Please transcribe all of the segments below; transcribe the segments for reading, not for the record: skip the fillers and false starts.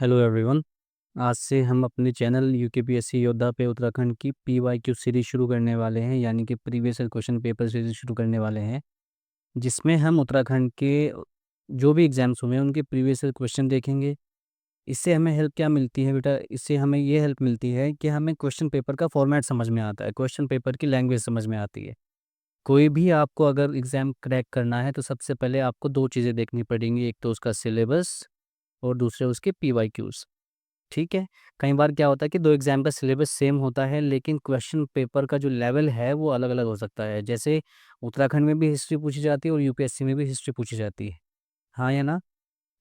Hello everyone. आज से हम अपने चैनल यूकेपीएससी योद्धा पे उत्तराखंड की पीवाईक्यू सीरीज शुरू करने वाले हैं, यानी कि previous year question paper series शुरू करने वाले हैं, जिसमें हम उत्तराखंड के जो भी एग्जाम्स हुए हैं उनके प्रीवियस ईयर क्वेश्चन देखेंगे। इससे हमें हेल्प क्या मिलती है बेटा? इससे हमें ये हेल्प मिलती है कि हमें क्वेश्चन पेपर का फॉर्मेट समझ में आता है, क्वेश्चन पेपर की लैंग्वेज समझ में आती है। कोई भी आपको अगर एग्ज़ाम क्रैक करना है तो सबसे पहले आपको दो चीज़ें देखनी पड़ेंगी, एक तो उसका सिलेबस और दूसरे उसके पीवाईक्यूज़। ठीक है। कई बार क्या होता है कि दो एग्जाम का सिलेबस सेम होता है, लेकिन क्वेश्चन पेपर का जो लेवल है वो अलग अलग हो सकता है। जैसे उत्तराखंड में भी हिस्ट्री पूछी जाती है और यूपीएससी में भी हिस्ट्री पूछी जाती है, हाँ या ना?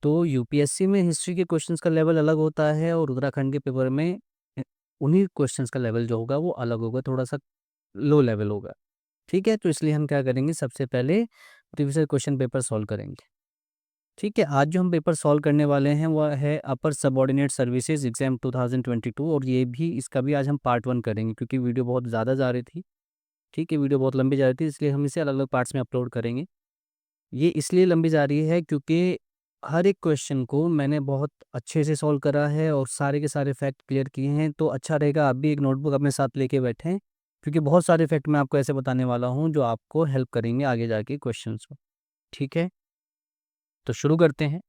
तो यूपीएससी में हिस्ट्री के क्वेश्चंस का लेवल अलग होता है और उत्तराखंड के पेपर में अ, उन्हीं क्वेश्चंस का लेवल जो होगा वो अलग होगा, थोड़ा सा लो लेवल होगा। ठीक है, तो इसलिए हम क्या करेंगे, सबसे पहले प्रीवियस क्वेश्चन पेपर सॉल्व करेंगे। ठीक है, आज जो हम पेपर सॉल्व करने वाले हैं वह है अपर सबऑर्डिनेट सर्विसेज एग्जाम 2022, और ये भी इसका भी आज हम पार्ट 1 करेंगे क्योंकि वीडियो बहुत ज़्यादा जा रही थी। ठीक है, वीडियो बहुत लंबी जा रही थी, इसलिए हम इसे अलग अलग पार्ट्स में अपलोड करेंगे। ये इसलिए लंबी जा रही है क्योंकि हर एक क्वेश्चन को मैंने बहुत अच्छे से सॉल्व करा है और सारे के सारे फैक्ट क्लियर किए हैं। तो अच्छा रहेगा आप भी एक नोटबुक अपने साथ लेके बैठें, क्योंकि बहुत सारे फैक्ट मैं आपको ऐसे बताने वाला हूँ जो आपको हेल्प करेंगे आगे जाके क्वेश्चन में। ठीक है, तो शुरू करते हैं।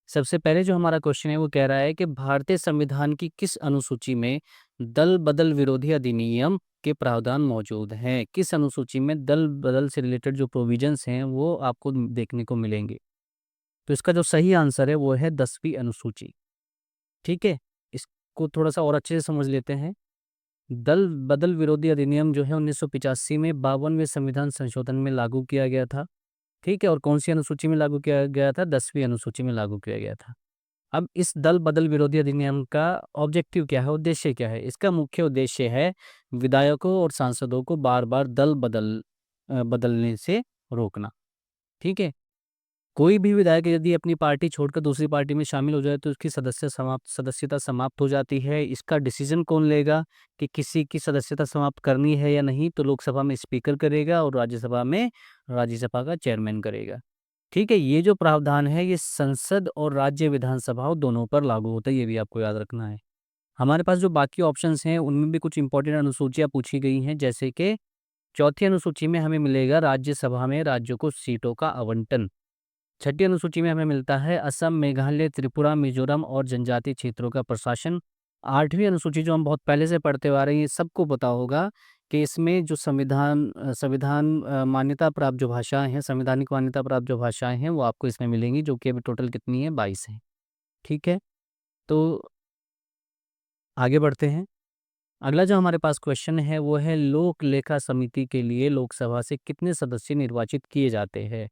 सबसे पहले जो हमारा क्वेश्चन है वो कह रहा है कि भारतीय संविधान की किस अनुसूची में दल बदल विरोधी अधिनियम के प्रावधान मौजूद हैं? किस अनुसूची में दल बदल से रिलेटेड जो प्रोविजंस हैं वो आपको देखने को मिलेंगे? तो इसका जो सही आंसर है वो है 10वीं अनुसूची। ठीक है, इसको थोड़ा सा और अच्छे से समझ लेते हैं। दल बदल विरोधी अधिनियम जो है 1985 में 52वें संविधान संशोधन में लागू किया गया था। ठीक है, और कौन सी अनुसूची में लागू किया गया था? 10वीं अनुसूची में लागू किया गया था। अब इस दल बदल विरोधी अधिनियम का ऑब्जेक्टिव क्या है, उद्देश्य क्या है? इसका मुख्य उद्देश्य है विधायकों और सांसदों को बार-बार बदलने से रोकना। ठीक है? कोई भी विधायक यदि अपनी पार्टी छोड़कर दूसरी पार्टी में शामिल हो जाए तो उसकी सदस्यता समाप्त हो जाती है। इसका डिसीजन कौन लेगा कि किसी की सदस्यता समाप्त करनी है या नहीं? तो लोकसभा में स्पीकर करेगा और राज्यसभा में राज्यसभा का चेयरमैन करेगा। ठीक है, ये जो प्रावधान है ये संसद और राज्य विधानसभाओं दोनों पर लागू होता है, ये भी आपको याद रखना है। हमारे पास जो बाकी ऑप्शंस हैं उनमें भी कुछ इंपॉर्टेंट अनुसूचियाँ पूछी गई हैं, जैसे कि चौथी अनुसूची में हमें मिलेगा राज्यसभा में राज्यों को सीटों का आवंटन। छठी अनुसूची में हमें मिलता है असम, मेघालय, त्रिपुरा, मिजोरम और जनजातीय क्षेत्रों का प्रशासन। आठवीं अनुसूची जो हम बहुत पहले से पढ़ते आ रहे हैं, ये सबको पता होगा कि इसमें जो संविधान मान्यता प्राप्त जो भाषाएँ हैं, संवैधानिक मान्यता प्राप्त जो भाषाएँ हैं, वो आपको इसमें मिलेंगी, जो कि अभी टोटल कितनी है? 22 हैं। ठीक है? तो आगे बढ़ते हैं। अगला जो हमारे पास क्वेश्चन है, वो है लोक लेखा समिति के लिए लोकसभा से कितने सदस्य निर्वाचित किए जाते हैं?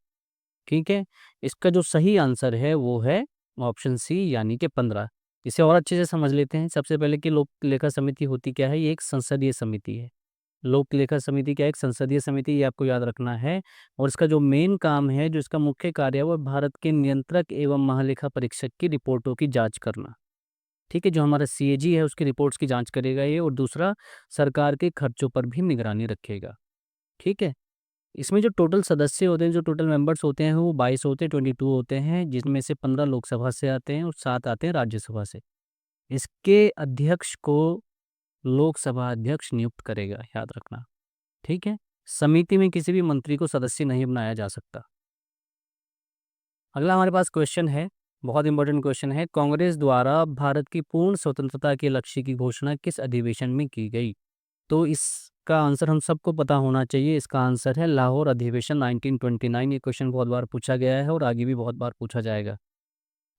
ठीक है? इसका जो सही आंसर है वो है ऑप्शन सी, यानी कि 15। इसे और अच्छे से समझ लेते हैं। सबसे पहले कि लोक लेखा समिति होती क्या है? ये एक संसदीय समिति है। लोक लेखा समिति क्या है? एक संसदीय समिति, ये आपको याद रखना है। और इसका जो मेन काम है, जो इसका मुख्य कार्य है, वो भारत के नियंत्रक एवं महालेखा परीक्षक की रिपोर्टों की जाँच करना। ठीक है? जो हमारा सीएजी है उसकी रिपोर्ट्स की जाँच करेगा ये, और दूसरा सरकार के खर्चों पर भी निगरानी रखेगा। ठीक है? इसमें जो टोटल सदस्य होते हैं, जो टोटल मेंबर्स होते हैं वो 22 होते हैं, 22 होते हैं, जिनमें से 15 लोकसभा से आते हैं और 7 आते हैं राज्यसभा से। इसके अध्यक्ष को लोकसभा अध्यक्ष नियुक्त करेगा, याद रखना। ठीक है? समिति में किसी भी मंत्री को सदस्य नहीं बनाया जा सकता। अगला हमारे पास क्वेश्चन है, बहुत इंपॉर्टेंट क्वेश्चन है। कांग्रेस द्वारा भारत की पूर्ण स्वतंत्रता के लक्ष्य की घोषणा किस अधिवेशन में की गई? तो इसका आंसर हम सबको पता होना चाहिए। इसका आंसर है लाहौर अधिवेशन 1929। ये क्वेश्चन बहुत बार पूछा गया है और आगे भी बहुत बार पूछा जाएगा।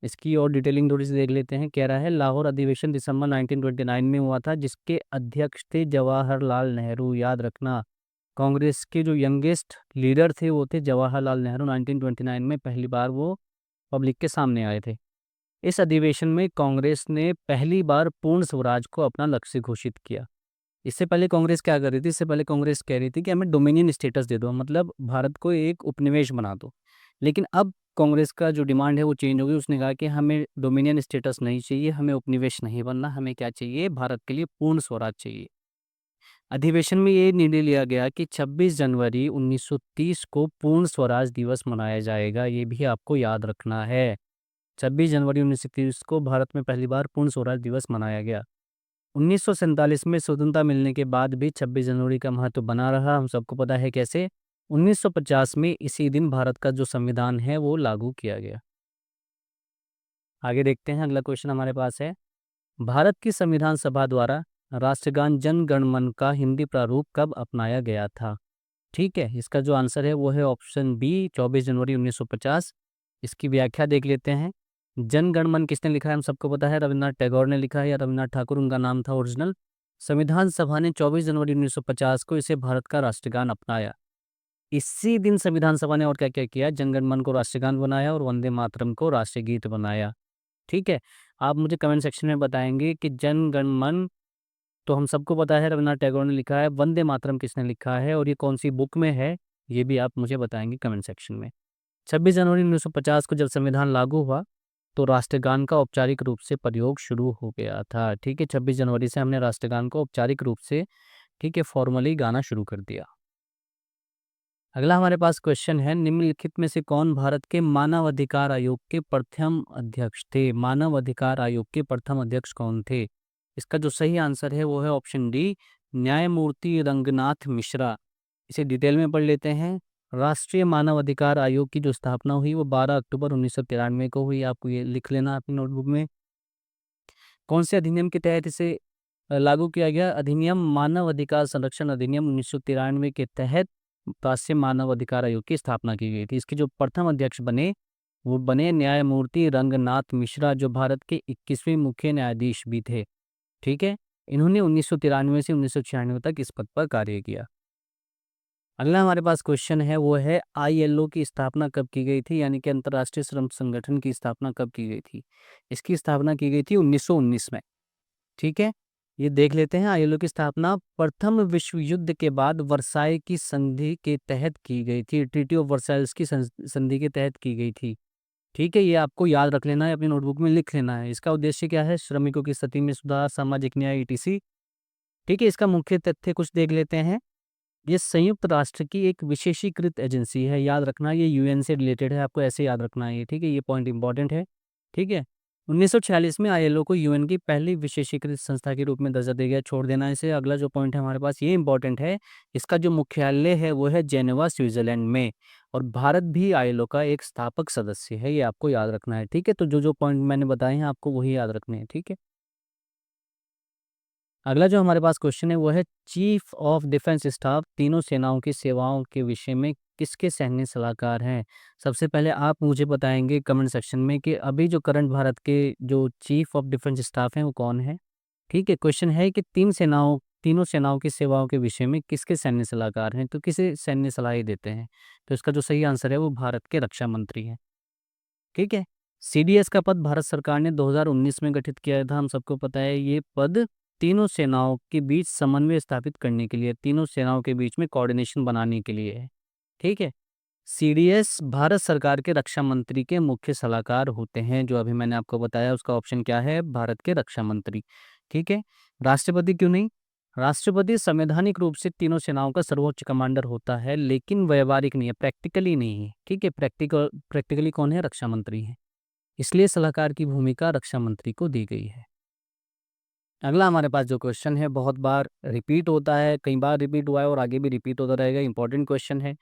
इसकी और डिटेलिंग थोड़ी सी देख लेते हैं। कह रहा है लाहौर अधिवेशन दिसंबर 1929 में हुआ था, जिसके अध्यक्ष थे जवाहरलाल नेहरू। याद रखना, कांग्रेस के जो यंगेस्ट लीडर थे वो थे जवाहरलाल नेहरू। 1929 में पहली बार वो पब्लिक के सामने आए थे। इस अधिवेशन में कांग्रेस ने पहली बार पूर्ण स्वराज को अपना लक्ष्य घोषित किया। इससे पहले कांग्रेस क्या कर रही थी? इससे पहले कांग्रेस कह रही थी कि हमें डोमिनियन स्टेटस दे दो, मतलब भारत को एक उपनिवेश बना दो। लेकिन अब कांग्रेस का जो डिमांड है वो चेंज हो गई। उसने कहा कि हमें डोमिनियन स्टेटस नहीं चाहिए, हमें उपनिवेश नहीं बनना, हमें क्या चाहिए? भारत के लिए पूर्ण स्वराज चाहिए। अधिवेशन में ये निर्णय लिया गया कि 26 जनवरी 1930 को पूर्ण स्वराज दिवस मनाया जाएगा। ये भी आपको याद रखना है। 26 जनवरी 1930 को भारत में पहली बार पूर्ण स्वराज दिवस मनाया गया। 1947 में स्वतंत्रता मिलने के बाद भी 26 जनवरी का महत्व बना रहा, हम सबको पता है कैसे। 1950 में इसी दिन भारत का जो संविधान है वो लागू किया गया। आगे देखते हैं, अगला क्वेश्चन हमारे पास है, भारत की संविधान सभा द्वारा राष्ट्रगान जन गण मन का हिंदी प्रारूप कब अपनाया गया था? ठीक है, इसका जो आंसर है वो है ऑप्शन बी, 24 जनवरी 1950। इसकी व्याख्या देख लेते हैं। जन गण मन किसने लिखा है, हम सबको पता है रविन्द्रनाथ टैगोर ने लिखा है, या रविन्द्रनाथ ठाकुर उनका नाम था ओरिजिनल। संविधान सभा ने 24 जनवरी 1950 को इसे भारत का राष्ट्रगान अपनाया। इसी दिन संविधान सभा ने और क्या क्या किया, जन गण मन को राष्ट्रगान बनाया और वंदे मातरम को राष्ट्रीय गीत बनाया। ठीक है, आप मुझे कमेंट सेक्शन में बताएंगे कि जन गण मन तो हम सबको पता है रविन्द्रनाथ टैगोर ने लिखा है, वंदे मातरम किसने लिखा है और ये कौन सी बुक में है, ये भी आप मुझे बताएंगे कमेंट सेक्शन में। 26 जनवरी 1950 को जब संविधान लागू हुआ तो राष्ट्रगान का औपचारिक रूप से प्रयोग शुरू हो गया था। ठीक है, 26 जनवरी से हमने राष्ट्रगान को औपचारिक रूप से, ठीक है, फॉर्मली गाना शुरू कर दिया। अगला हमारे पास क्वेश्चन है, निम्नलिखित में से कौन भारत के मानव अधिकार आयोग के प्रथम अध्यक्ष थे? मानव अधिकार आयोग के प्रथम अध्यक्ष कौन थे? इसका जो सही आंसर है वो है ऑप्शन डी, न्यायमूर्ति रंगनाथ मिश्रा। इसे डिटेल में पढ़ लेते हैं। राष्ट्रीय मानव अधिकार आयोग की जो स्थापना हुई वो 12 अक्टूबर 1993 को हुई। आपको ये लिख लेना अपनी नोटबुक में। कौन से अधिनियम के तहत इसे लागू किया गया? अधिनियम मानव अधिकार संरक्षण अधिनियम 1993 के तहत राष्ट्रीय मानव अधिकार आयोग की स्थापना की गई थी। इसके जो प्रथम अध्यक्ष बने वो बने न्यायमूर्ति रंगनाथ मिश्रा, जो भारत के 21वें मुख्य न्यायाधीश भी थे। ठीक है, इन्होंने 1993 से 1996 तक इस पद पर कार्य किया। अगला हमारे पास क्वेश्चन है वो है, आईएलओ की स्थापना कब की गई थी, यानी कि अंतर्राष्ट्रीय श्रम संगठन की स्थापना कब की गई थी? इसकी स्थापना की गई थी 1919 में। ठीक है, ये देख लेते हैं। आईएलओ की स्थापना प्रथम विश्व युद्ध के बाद वर्साई की संधि के तहत की गई थी। ट्रीटी ऑफ वर्साइल्स की संधि के तहत की गई थी। ठीक है, ये आपको याद रख लेना है, अपनी नोटबुक में लिख लेना है। इसका उद्देश्य क्या है? श्रमिकों की स्थिति में सुधार, सामाजिक न्याय, ईटीसी। ठीक है, इसका मुख्य तथ्य कुछ देख लेते हैं। ये संयुक्त राष्ट्र की एक विशेषीकृत एजेंसी है, याद रखना, ये यूएन से रिलेटेड है, आपको ऐसे याद रखना है। ठीक है, ये पॉइंट इंपॉर्टेंट है। ठीक है, 1946 में आईएलओ को यूएन की पहली विशेषीकृत संस्था के रूप में दर्जा दिया गया। छोड़ देना इसे। अगला जो पॉइंट है हमारे पास ये इंपॉर्टेंट है, इसका जो मुख्यालय है वो है जेनेवा, स्विट्जरलैंड में, और भारत भी आईएलओ का एक स्थापक सदस्य है, ये आपको याद रखना है। ठीक है, तो जो जो पॉइंट मैंने बताए हैं आपको वही याद रखने हैं। ठीक है, अगला जो हमारे पास क्वेश्चन है वो है, चीफ ऑफ डिफेंस स्टाफ तीनों सेनाओं की सेवाओं के विषय में किसके सैन्य सलाहकार हैं? सबसे पहले आप मुझे बताएंगे कमेंट सेक्शन में कि अभी जो करंट भारत के जो चीफ ऑफ डिफेंस स्टाफ हैं वो कौन है। ठीक है, क्वेश्चन है कि तीनों सेनाओं की सेवाओं के विषय में किसके सैन्य सलाहकार हैं, तो किसे सैन्य सलाह देते हैं? तो इसका जो सही आंसर है वो भारत के रक्षा मंत्री हैं। ठीक है, सीडीएस का पद भारत सरकार ने 2019 में गठित किया था, हम सबको पता है। ये पद तीनों सेनाओं के बीच समन्वय स्थापित करने के लिए, तीनों सेनाओं के बीच में कोऑर्डिनेशन बनाने के लिए है। ठीक है, सीडीएस भारत सरकार के रक्षा मंत्री के मुख्य सलाहकार होते हैं, जो अभी मैंने आपको बताया उसका ऑप्शन क्या है, भारत के रक्षा मंत्री। ठीक है, राष्ट्रपति क्यों नहीं? राष्ट्रपति संवैधानिक रूप से तीनों सेनाओं का सर्वोच्च कमांडर होता है, लेकिन व्यवहारिक नहीं है, प्रैक्टिकली नहीं है। ठीक है, प्रैक्टिकली कौन है? रक्षा मंत्री है, इसलिए सलाहकार की भूमिका रक्षा मंत्री को दी गई है। अगला हमारे पास जो क्वेश्चन है बहुत बार रिपीट होता है, कई बार रिपीट हुआ है और आगे भी रिपीट होता रहेगा, इंपॉर्टेंट क्वेश्चन है।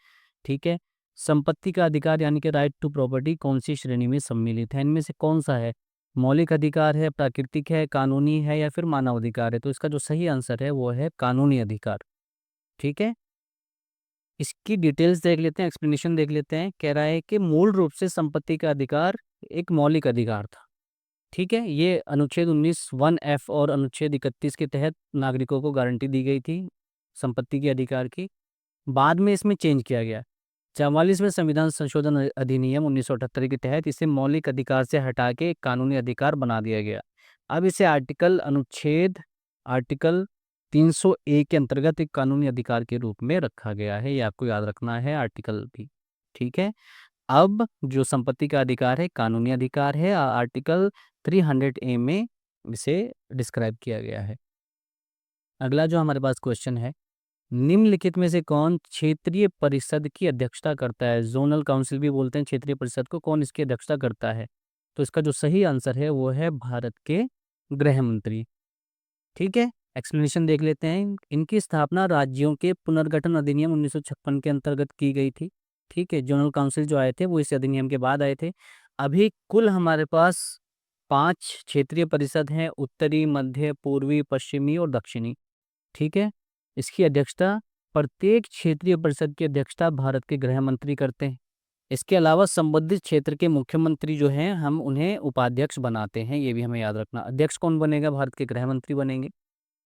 ठीक है, संपत्ति का अधिकार यानी कि राइट टू प्रॉपर्टी कौन सी श्रेणी में सम्मिलित है? इनमें से कौन सा है? मौलिक अधिकार है, प्राकृतिक है, कानूनी है, या फिर मानव अधिकार है? तो इसका जो सही आंसर है वो है कानूनी अधिकार। ठीक है, इसकी डिटेल्स देख लेते हैं, एक्सप्लेनेशन देख लेते हैं। कह रहा है कि मूल रूप से संपत्ति का अधिकार एक मौलिक अधिकार था। ठीक है, ये अनुच्छेद 19(1)(f) और अनुच्छेद 31 के तहत नागरिकों को गारंटी दी गई थी संपत्ति के अधिकार की। बाद में इसमें चेंज किया गया। 44वें संविधान संशोधन अधिनियम 1978 के तहत इसे मौलिक अधिकार से हटा के एक कानूनी अधिकार बना दिया गया। अब इसे आर्टिकल 301 के अंतर्गत एक कानूनी अधिकार के रूप में रखा गया है, ये आपको याद रखना है आर्टिकल भी। ठीक है, अब जो संपत्ति का अधिकार है कानूनी अधिकार है, आर्टिकल 300A में इसे डिस्क्राइब किया गया है। अगला जो हमारे पास क्वेश्चन है, निम्नलिखित में से कौन क्षेत्रीय परिषद की अध्यक्षता करता है? जोनल काउंसिल भी बोलते हैं क्षेत्रीय परिषद को, कौन इसकी अध्यक्षता करता है? तो इसका जो सही आंसर है वो है भारत के गृह मंत्री। ठीक है, एक्सप्लेनेशन देख लेते हैं। इनकी स्थापना राज्यों के पुनर्गठन अधिनियम 1956 के अंतर्गत की गई थी। ठीक है, जनरल काउंसिल जो आए थे वो इस अधिनियम के बाद आए थे। अभी कुल हमारे पास 5 क्षेत्रीय परिषद हैं, उत्तरी, मध्य, पूर्वी, पश्चिमी और दक्षिणी। ठीक है, इसकी अध्यक्षता, प्रत्येक क्षेत्रीय परिषद की अध्यक्षता भारत के गृह मंत्री करते हैं। इसके अलावा संबंधित क्षेत्र के मुख्यमंत्री जो हैं हम उन्हें उपाध्यक्ष बनाते हैं, ये भी हमें याद रखना। अध्यक्ष कौन बनेगा? भारत के गृह मंत्री बनेंगे।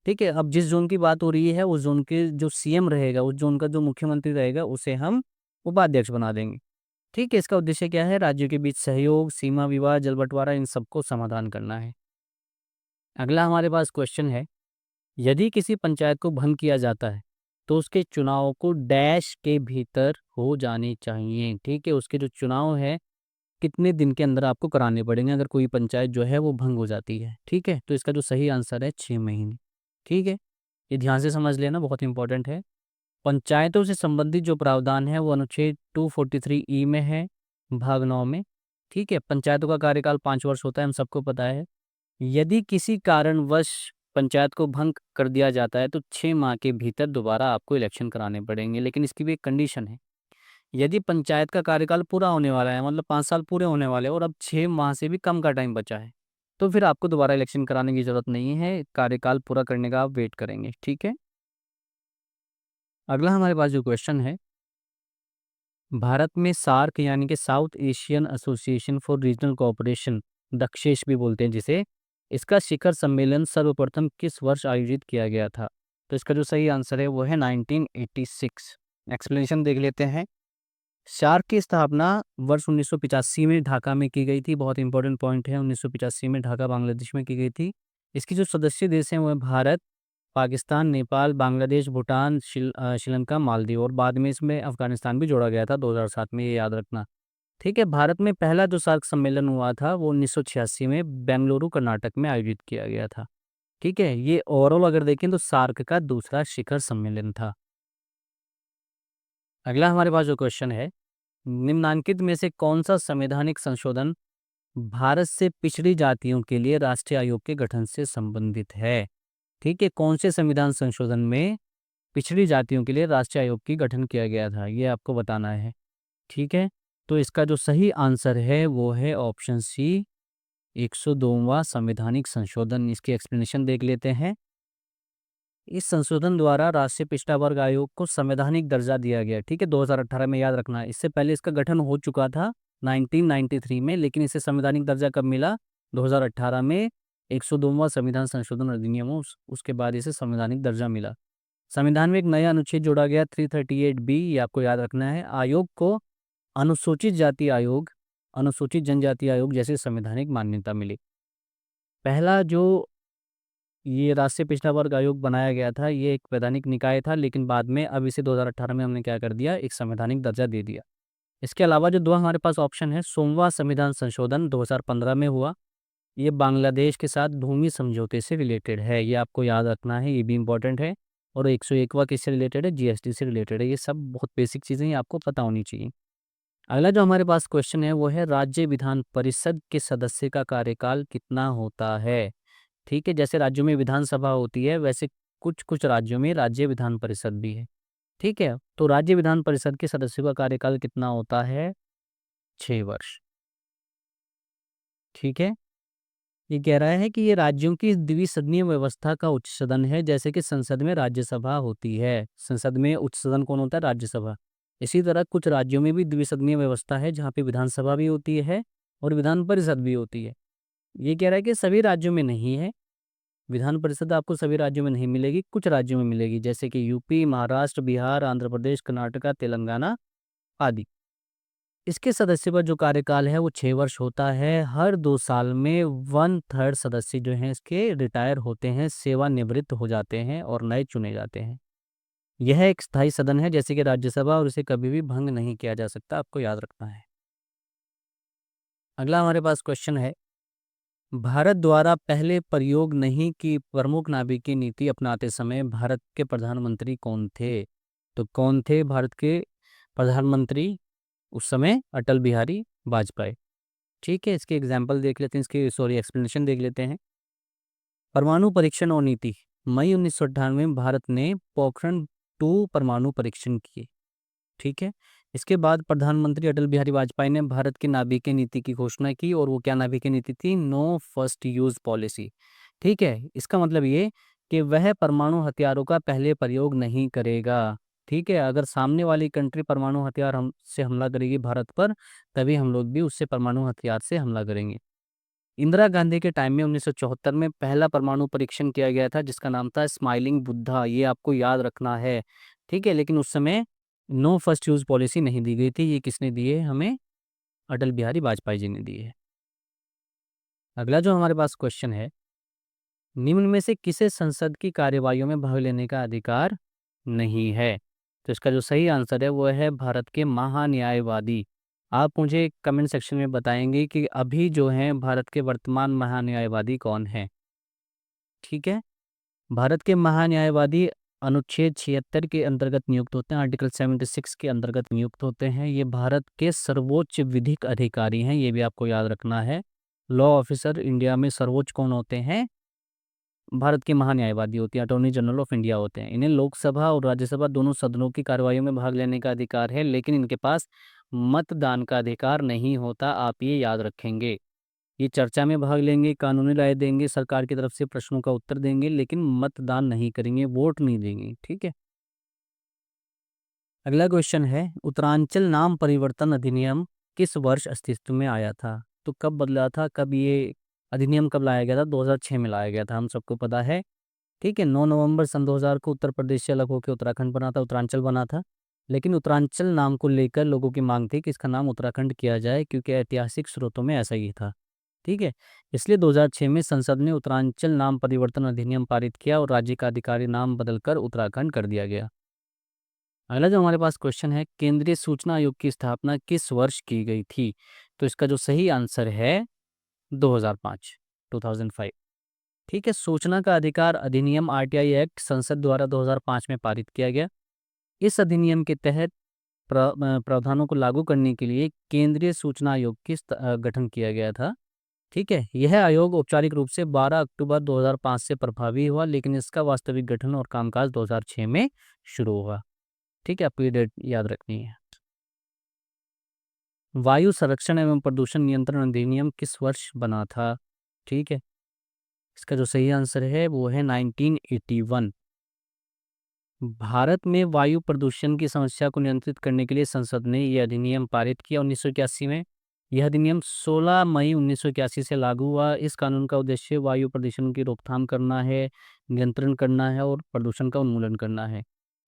ठीक है, अब जिस जोन की बात हो रही है उस जोन के जो सीएम रहेगा, उस जोन का जो मुख्यमंत्री रहेगा उसे हम उपाध्यक्ष बना देंगे। ठीक है, इसका उद्देश्य क्या है? राज्यों के बीच सहयोग, सीमा विवाद, जल बंटवारा, इन सबको समाधान करना है। अगला हमारे पास क्वेश्चन है, यदि किसी पंचायत को भंग किया जाता है तो उसके चुनाव को डैश के भीतर हो जाने चाहिए। ठीक है, उसके जो चुनाव है कितने दिन के अंदर आपको कराने पड़ेंगे अगर कोई पंचायत जो है वो भंग हो जाती है। ठीक है, तो इसका जो सही आंसर है 6 महीने। ठीक है, ये ध्यान से समझ लेना, बहुत इंपॉर्टेंट है। पंचायतों से संबंधित जो प्रावधान है वो अनुच्छेद 243 ई में है, भाग 9 में। ठीक है, पंचायतों का कार्यकाल 5 वर्ष होता है, हम सबको पता है। यदि किसी कारणवश पंचायत को भंग कर दिया जाता है तो 6 माह के भीतर दोबारा आपको इलेक्शन कराने पड़ेंगे, लेकिन इसकी भी एक कंडीशन है। यदि पंचायत का कार्यकाल पूरा होने वाला है, मतलब 5 साल पूरे होने वाले हैं और अब 6 माह से भी कम का टाइम बचा है, तो फिर आपको दोबारा इलेक्शन कराने की जरूरत नहीं है, कार्यकाल पूरा करने का आप वेट करेंगे। ठीक है, अगला हमारे पास जो क्वेश्चन है, भारत में सार्क यानी कि south Asian association for regional cooperation, Dakshesh भी बोलते हैं जिसे, इसका शिखर सम्मेलन सर्वप्रथम किस वर्ष आयोजित किया गया था? तो इसका जो सही आंसर है वो है 1986। एक्सप्लेनेशन देख लेते हैं। सार्क की स्थापना वर्ष 1985 में ढाका में की गई थी। बहुत इंपॉर्टेंट पॉइंट है, 1985 में ढाका बांग्लादेश में की गई थी। इसकी जो सदस्य देश हैं वो है भारत, पाकिस्तान, नेपाल, बांग्लादेश, भूटान, श्रीलंका, मालदीव, और बाद में इसमें अफगानिस्तान भी जोड़ा गया था 2007 में, ये याद रखना। ठीक है, भारत में पहला जो सार्क सम्मेलन हुआ था वो 1986 में बेंगलुरु, कर्नाटक में आयोजित किया गया था। ठीक है, ये ओवरऑल अगर देखें तो सार्क का दूसरा शिखर सम्मेलन था। अगला हमारे पास जो क्वेश्चन है, निम्नांकित में से कौन सा संवैधानिक संशोधन भारत से पिछड़ी जातियों के लिए राष्ट्रीय आयोग के गठन से संबंधित है? ठीक है, कौन से संविधान संशोधन में पिछड़ी जातियों के लिए राष्ट्रीय आयोग की गठन किया गया था, ये आपको बताना है। ठीक है, तो इसका जो सही आंसर है वो है ऑप्शन सी, 102वां संवैधानिक संशोधन। इसकी एक्सप्लेनेशन देख लेते हैं। इस संशोधन द्वारा राष्ट्रीय पिछड़ा वर्ग आयोग को संवैधानिक दर्जा दिया गया। ठीक है, 2018 में, याद रखना है। इससे पहले इसका गठन हो चुका था 1993 में, लेकिन इसे संवैधानिक दर्जा कब मिला? 2018 में 102वां संविधान संशोधन अधिनियम उसके बाद इसे संवैधानिक दर्जा मिला। संविधान में एक नया अनुच्छेद जोड़ा गया 338B, ये आपको याद रखना है। आयोग को अनुसूचित जाति आयोग, अनुसूचित जनजाति आयोग जैसे संवैधानिक मान्यता मिली। पहला जो ये राष्ट्रीय पिछड़ा वर्ग आयोग बनाया गया था, ये एक वैधानिक निकाय था, लेकिन बाद में अब इसे 2018 में हमने क्या कर दिया, एक संवैधानिक दर्जा दे दिया। इसके अलावा जो दो हमारे पास ऑप्शन है, 16वां संविधान संशोधन 2015 में हुआ, ये बांग्लादेश के साथ भूमि समझौते से रिलेटेड है, ये आपको याद रखना है, ये भी इंपॉर्टेंट है। और 101वां किससे रिलेटेड है? जीएसटी से रिलेटेड है। ये सब बहुत बेसिक चीज़ें ये आपको पता होनी चाहिए। अगला जो हमारे पास क्वेश्चन है वो है, राज्य विधान परिषद के सदस्य का कार्यकाल कितना होता है? ठीक है, जैसे राज्यों में विधानसभा होती है वैसे कुछ कुछ राज्यों में राज्य विधान परिषद भी है। ठीक है, तो राज्य विधान परिषद के सदस्यों का कार्यकाल कितना होता है? 6 वर्ष। ठीक है, ये कह रहा है कि ये राज्यों की द्विसदनीय व्यवस्था का उच्च सदन है, जैसे कि संसद में राज्यसभा होती है। संसद में उच्च सदन कौन होता है? राज्यसभा। इसी तरह कुछ राज्यों में भी द्विसदनीय व्यवस्था है, जहाँ पे विधानसभा भी होती है और विधान परिषद भी होती है। ये कह रहा है कि सभी राज्यों में नहीं है, विधान परिषद आपको सभी राज्यों में नहीं मिलेगी, कुछ राज्यों में मिलेगी, जैसे कि यूपी, महाराष्ट्र, बिहार, आंध्र प्रदेश, कर्नाटका, तेलंगाना आदि। इसके सदस्य का जो कार्यकाल है वो 6 वर्ष होता है। हर 2 साल में 1/3 सदस्य जो हैं इसके रिटायर होते हैं, सेवानिवृत्त हो जाते हैं और नए चुने जाते हैं। यह एक स्थायी सदन है जैसे कि राज्यसभा, और इसे कभी भी भंग नहीं किया जा सकता, आपको याद रखना है। अगला हमारे पास क्वेश्चन है, भारत द्वारा पहले प्रयोग नहीं की प्रमुख नाभिकीय नीति अपनाते समय भारत के प्रधानमंत्री कौन थे? तो कौन थे भारत के प्रधानमंत्री उस समय? अटल बिहारी वाजपेयी। ठीक है, इसके एग्जाम्पल देख लेते हैं, इसकी एक्सप्लेनेशन देख लेते हैं। परमाणु परीक्षण और नीति। मई 1998 में भारत ने पोखरण 2 परमाणु परीक्षण किए। ठीक है, इसके बाद प्रधानमंत्री अटल बिहारी वाजपेयी ने भारत की नाभिकीय नीति की घोषणा की, और वो क्या नाभिकीय नीति थी? No first use policy. ठीक है, इसका मतलब ये कि वह परमाणु हथियारों का पहले प्रयोग नहीं करेगा। ठीक है, अगर सामने वाली कंट्री परमाणु हथियार से हमला करेगी भारत पर, तभी हम लोग भी उससे परमाणु हथियार से हमला करेंगे। इंदिरा गांधी के टाइम में 1974 में पहला परमाणु परीक्षण किया गया था, जिसका नाम था स्माइलिंग बुद्धा, ये आपको याद रखना है। ठीक है, लेकिन उस समय नो फर्स्ट यूज पॉलिसी नहीं दी गई थी। ये किसने दी है? हमें अटल बिहारी वाजपेयी जी ने दी है। अगला जो हमारे पास क्वेश्चन है, निम्न में से किसे संसद की कार्यवाहियों में भाग लेने का अधिकार नहीं है? तो इसका जो सही आंसर है वो है भारत के महान्यायवादी। आप मुझे कमेंट सेक्शन में बताएंगे कि अभी जो हैं भारत के वर्तमान महान्यायवादी कौन है। ठीक है, भारत के महान्यायवादी अनुच्छेद 76 के अंतर्गत नियुक्त होते हैं, आर्टिकल 76 के अंतर्गत नियुक्त होते हैं। ये भारत के सर्वोच्च विधिक अधिकारी हैं, ये भी आपको याद रखना है। लॉ ऑफिसर इंडिया में सर्वोच्च कौन होते हैं? भारत के महान्यायवादी होते हैं, अटॉर्नी जनरल ऑफ इंडिया होते हैं। इन्हें लोकसभा और राज्यसभा दोनों सदनों की कार्यवाहियों में भाग लेने का अधिकार है, लेकिन इनके पास मतदान का अधिकार नहीं होता, आप ये याद रखेंगे। ये चर्चा में भाग लेंगे, कानूनी राय देंगे, सरकार की तरफ से प्रश्नों का उत्तर देंगे, लेकिन मतदान नहीं करेंगे, वोट नहीं देंगे। ठीक है, अगला क्वेश्चन है, उत्तरांचल नाम परिवर्तन अधिनियम किस वर्ष अस्तित्व में आया था? तो कब बदला था, कब ये अधिनियम कब लाया गया था? 2006 में लाया गया था, हम सबको पता है। ठीक है, 9 नवंबर सन 2000 को उत्तर प्रदेश से अलग होकर उत्तराखंड बना था, उत्तरांचल बना था। लेकिन उत्तरांचल नाम को लेकर लोगों की मांग थी कि इसका नाम उत्तराखंड किया जाए, क्योंकि ऐतिहासिक स्रोतों में ऐसा ही था। ठीक है, इसलिए 2006 में संसद ने उत्तरांचल नाम परिवर्तन अधिनियम पारित किया और राज्य का अधिकारी नाम बदलकर उत्तराखंड कर दिया गया। अगला जो हमारे पास क्वेश्चन है, केंद्रीय सूचना आयोग की स्थापना किस वर्ष की गई थी? तो इसका जो सही आंसर है 2005, 2005। ठीक है, सूचना का अधिकार अधिनियम आरटीआई एक्ट संसद द्वारा 2005 में पारित किया गया। इस अधिनियम के तहत प्रावधानों को लागू करने के लिए केंद्रीय सूचना आयोग की गठन किया गया था। ठीक है, यह आयोग औपचारिक रूप से 12 अक्टूबर 2005 से प्रभावी हुआ, लेकिन इसका वास्तविक गठन और कामकाज 2006 में शुरू हुआ। ठीक है, आपको ये डेट याद रखनी है। वायु संरक्षण एवं प्रदूषण नियंत्रण अधिनियम किस वर्ष बना था? ठीक है, इसका जो सही आंसर है वो है 1981। भारत में वायु प्रदूषण की समस्या को नियंत्रित करने के लिए संसद ने यह अधिनियम पारित किया 1981 में। यह अधिनियम 16 मई 1981 से लागू हुआ। इस कानून का उद्देश्य वायु प्रदूषण की रोकथाम करना है, नियंत्रण करना है और प्रदूषण का उन्मूलन करना है।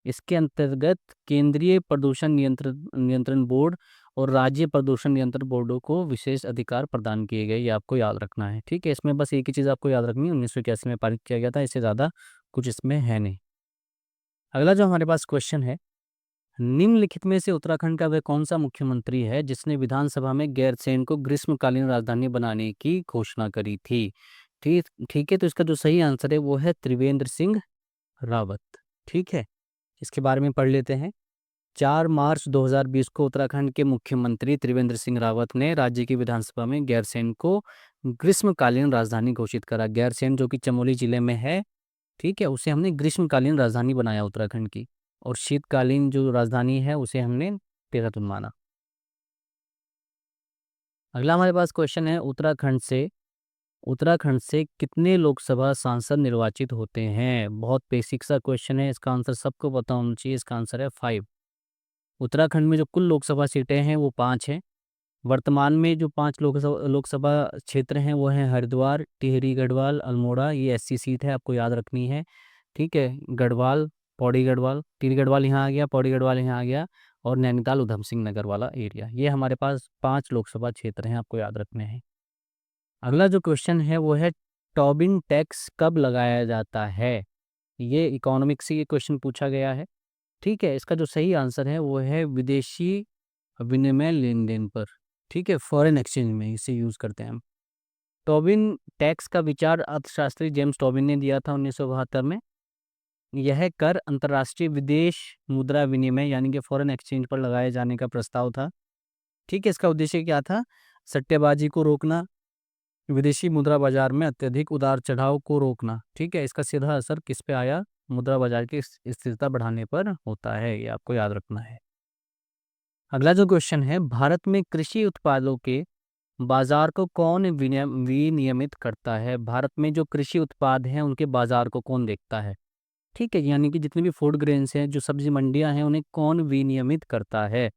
इसके अंतर्गत केंद्रीय प्रदूषण नियंत्रण नियंत्रण बोर्ड और राज्य प्रदूषण नियंत्रण बोर्डों को विशेष अधिकार प्रदान किए गए, ये आपको याद रखना है। ठीक है, इसमें बस एक ही चीज़ आपको याद रखनी है, 1981 में पारित किया गया था, इससे ज़्यादा कुछ इसमें है नहीं। अगला जो हमारे पास क्वेश्चन है, निम्नलिखित में से उत्तराखंड का वह कौन सा मुख्यमंत्री है जिसने विधानसभा में गैरसैंण को ग्रीष्मकालीन राजधानी बनाने की घोषणा करी थी? ठीक ठीक है, तो इसका जो सही आंसर है वो है त्रिवेंद्र सिंह रावत। ठीक है, इसके बारे में पढ़ लेते हैं। 4 मार्च 2020 को उत्तराखंड के मुख्यमंत्री त्रिवेंद्र सिंह रावत ने राज्य की विधानसभा में गैरसैंण को ग्रीष्मकालीन राजधानी घोषित करा। गैरसैंण जो कि चमोली जिले में है, ठीक है, उसे हमने ग्रीष्मकालीन राजधानी बनाया उत्तराखंड की, और शीतकालीन जो राजधानी है उसे हमने देहरादून माना। अगला हमारे पास क्वेश्चन है, उत्तराखंड से कितने लोकसभा सांसद निर्वाचित होते हैं? बहुत बेसिक सा क्वेश्चन है, इसका आंसर सबको पता होना चाहिए। इसका आंसर है 5। उत्तराखंड में जो कुल लोकसभा सीटें हैं वो 5 हैं। वर्तमान में जो 5 लोकसभा क्षेत्र हैं वो हैं हरिद्वार, टिहरी गढ़वाल, अल्मोड़ा, ये एससी सीट है, आपको याद रखनी है। ठीक है, गढ़वाल, पौड़ी गढ़वाल, टिहरी गढ़वाल यहाँ आ गया, पौड़ी गढ़वाल यहाँ आ गया, और नैनीताल उधम सिंह नगर वाला एरिया, ये हमारे पास 5 लोकसभा क्षेत्र हैं, आपको याद रखने हैं। अगला जो क्वेश्चन है वो है, टोबिन टैक्स कब लगाया जाता है? ये इकोनॉमिक्स से ये क्वेश्चन पूछा गया है। ठीक है, इसका जो सही आंसर है वो है विदेशी विनिमय लेन देन पर। ठीक है, फॉरेन एक्सचेंज में इसे यूज़ करते हैं हम। टोबिन टैक्स का विचार अर्थशास्त्री जेम्स टोबिन ने दिया था 1972 में। यह कर अंतर्राष्ट्रीय विदेश मुद्रा विनिमय यानी कि फॉरेन एक्सचेंज पर लगाए जाने का प्रस्ताव था। ठीक है, इसका उद्देश्य क्या था? सट्टेबाजी को रोकना, विदेशी मुद्रा बाजार में अत्यधिक उतार चढ़ाव को रोकना। ठीक है, इसका सीधा असर किस पे आया? मुद्रा बाजार की स्थिरता बढ़ाने पर होता है, ये आपको याद रखना है। अगला जो क्वेश्चन है, भारत में कृषि उत्पादों के बाजार को कौन विनियमित करता है? भारत में जो कृषि उत्पाद हैं उनके बाजार को कौन देखता है? ठीक है, यानी कि जितने भी फूड ग्रेन्स हैं, जो सब्जी मंडियां हैं, उन्हें कौन विनियमित करता है?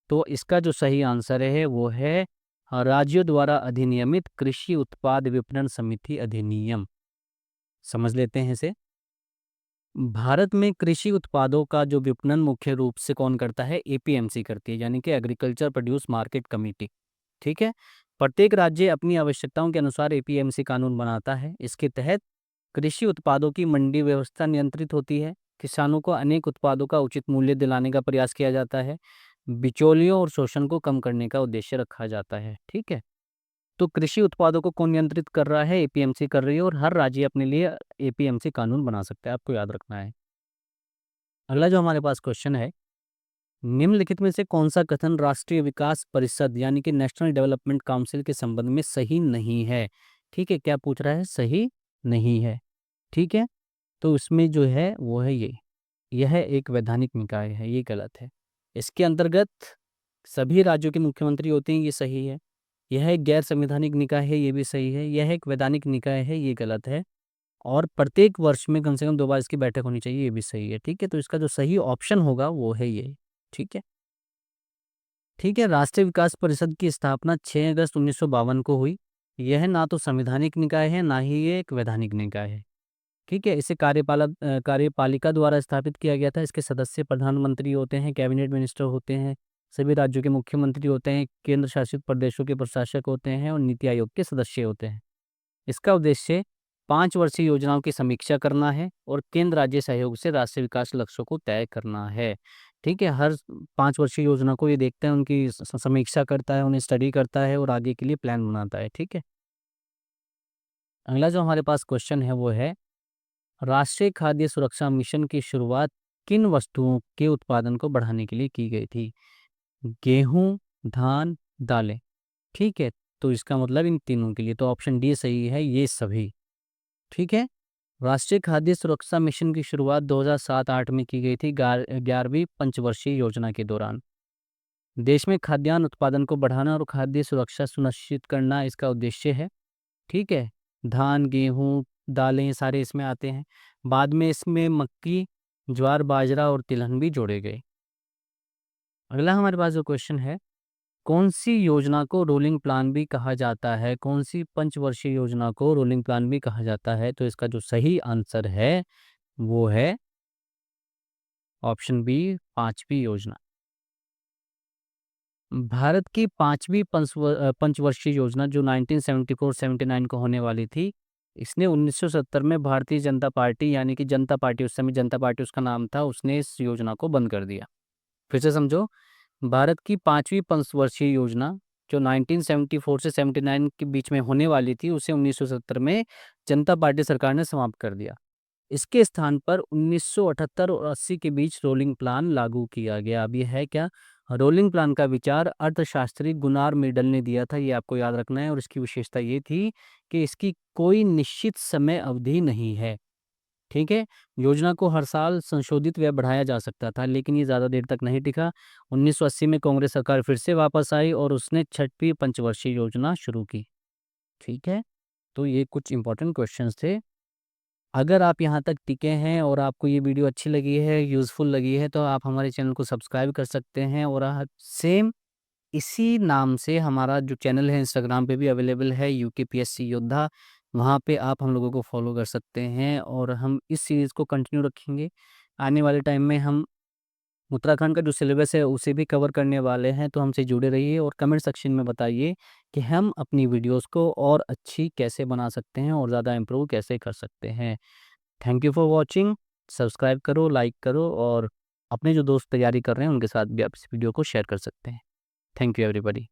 तो इसका जो सही आंसर है वो है राज्यों द्वारा अधिनियमित कृषि उत्पाद विपणन समिति अधिनियम। समझ लेते हैं इसे। भारत में कृषि उत्पादों का जो विपणन मुख्य रूप से कौन करता है? एपीएमसी करती है, यानी कि एग्रीकल्चर प्रोड्यूस मार्केट कमेटी। ठीक है, प्रत्येक राज्य अपनी आवश्यकताओं के अनुसार एपीएमसी कानून बनाता है। इसके तहत कृषि उत्पादों की मंडी व्यवस्था नियंत्रित होती है। किसानों को अनेक उत्पादों का उचित मूल्य दिलाने का प्रयास किया जाता है। बिचौलियों और शोषण को कम करने का उद्देश्य रखा जाता है। ठीक है, तो कृषि उत्पादों को कौन नियंत्रित कर रहा है? एपीएमसी कर रही है, और हर राज्य अपने लिए एपीएमसी कानून बना सकता है, आपको याद रखना है। अगला जो हमारे पास क्वेश्चन है, निम्नलिखित में से कौन सा कथन राष्ट्रीय विकास परिषद यानी कि नेशनल डेवलपमेंट काउंसिल के संबंध में सही नहीं है? ठीक है, क्या पूछ रहा है? सही नहीं है। ठीक है, तो उसमें जो है वो है ये, यह एक वैधानिक निकाय है, ये गलत है। इसके अंतर्गत सभी राज्यों के मुख्यमंत्री होते हैं, ये सही है। यह एक गैर संवैधानिक निकाय है, ये भी सही है। यह एक वैधानिक निकाय है, ये गलत है। और प्रत्येक वर्ष में कम से कम 2 बार इसकी बैठक होनी चाहिए, ये भी सही है। ठीक है, तो इसका जो सही ऑप्शन होगा वो है ये। ठीक है। ठीक है, राष्ट्रीय विकास परिषद की स्थापना 6 अगस्त 1952 को हुई। यह ना तो संवैधानिक निकाय है, ना ही ये एक वैधानिक निकाय है। ठीक है, इसे कार्यपालिका द्वारा स्थापित किया गया था। इसके सदस्य प्रधानमंत्री होते हैं, कैबिनेट मिनिस्टर होते हैं, सभी राज्यों के मुख्यमंत्री होते हैं, केंद्र शासित प्रदेशों के प्रशासक होते हैं और नीति आयोग के सदस्य होते हैं। इसका उद्देश्य 5 वर्षीय योजनाओं की समीक्षा करना है और केंद्र राज्य सहयोग से राष्ट्रीय विकास लक्ष्यों को तय करना है। ठीक है, हर 5 वर्षीय योजना को ये देखता है, उनकी समीक्षा करता है, उन्हें स्टडी करता है और आगे के लिए प्लान बनाता है। ठीक है, अगला जो हमारे पास क्वेश्चन है वो है, राष्ट्रीय खाद्य सुरक्षा मिशन की शुरुआत किन वस्तुओं के उत्पादन को बढ़ाने के लिए की गई थी? गेहूं, धान, दालें। ठीक है, तो इसका मतलब इन तीनों के लिए, तो ऑप्शन डी सही है, ये सभी। ठीक है, राष्ट्रीय खाद्य सुरक्षा मिशन की शुरुआत 2007-8 में की गई थी, 11वीं पंचवर्षीय योजना के दौरान। देश में खाद्यान्न उत्पादन को बढ़ाना और खाद्य सुरक्षा सुनिश्चित करना इसका उद्देश्य है। ठीक है, धान, गेहूँ, दालें सारे इसमें आते हैं। बाद में इसमें मक्की, ज्वार, बाजरा और तिलहन भी जोड़े गए। अगला हमारे पास जो क्वेश्चन है, कौन सी योजना को रोलिंग प्लान भी कहा जाता है? कौन सी पंचवर्षीय योजना को रोलिंग प्लान भी कहा जाता है? तो इसका जो सही आंसर है वो है ऑप्शन बी, 5वीं योजना। भारत की 5वीं पंचवर्षीय योजना जो 1974-79 को होने वाली थी, इसने 1970 में भारतीय जनता पार्टी यानी कि जनता पार्टी, उस समय जनता पार्टी उसका नाम था, उसने इस योजना को बंद कर दिया। फिर से समझो, भारत की 5वीं पंचवर्षीय योजना जो 1974 से 79 के बीच में होने वाली थी, उसे 1970 में जनता पार्टी सरकार ने समाप्त कर दिया। इसके स्थान पर 1978 और 80 के बीच रोलिंग प्लान लागू किया गया। अब ये है क्या? रोलिंग प्लान का विचार अर्थशास्त्री गुनार मिडल ने दिया था, ये आपको याद रखना है। और इसकी विशेषता ये थी कि इसकी कोई निश्चित समय अवधि नहीं है। ठीक है, योजना को हर साल संशोधित व बढ़ाया जा सकता था, लेकिन ये ज़्यादा देर तक नहीं टिका। 1980 में कांग्रेस सरकार फिर से वापस आई और उसने 6वीं पंचवर्षीय योजना शुरू की। ठीक है, तो ये कुछ इंपॉर्टेंट क्वेश्चंस थे। अगर आप यहाँ तक टिके हैं और आपको ये वीडियो अच्छी लगी है, यूज़फुल लगी है, तो आप हमारे चैनल को सब्सक्राइब कर सकते हैं। और सेम इसी नाम से हमारा जो चैनल है इंस्टाग्राम पे भी अवेलेबल है, यूकेपीएससी योद्धा। वहाँ पे आप हम लोगों को फॉलो कर सकते हैं और हम इस सीरीज़ को कंटिन्यू रखेंगे। आने वाले टाइम में हम उत्तराखंड का जो सिलेबस है उसे भी कवर करने वाले हैं, तो हमसे जुड़े रहिए और कमेंट सेक्शन में बताइए कि हम अपनी वीडियोस को और अच्छी कैसे बना सकते हैं और ज़्यादा इम्प्रूव कैसे कर सकते हैं। Thank you for watching. Subscribe करो, लाइक करो और अपने जो दोस्त तैयारी कर रहे हैं उनके साथ भी आप इस वीडियो को शेयर कर सकते हैं। Thank you everybody.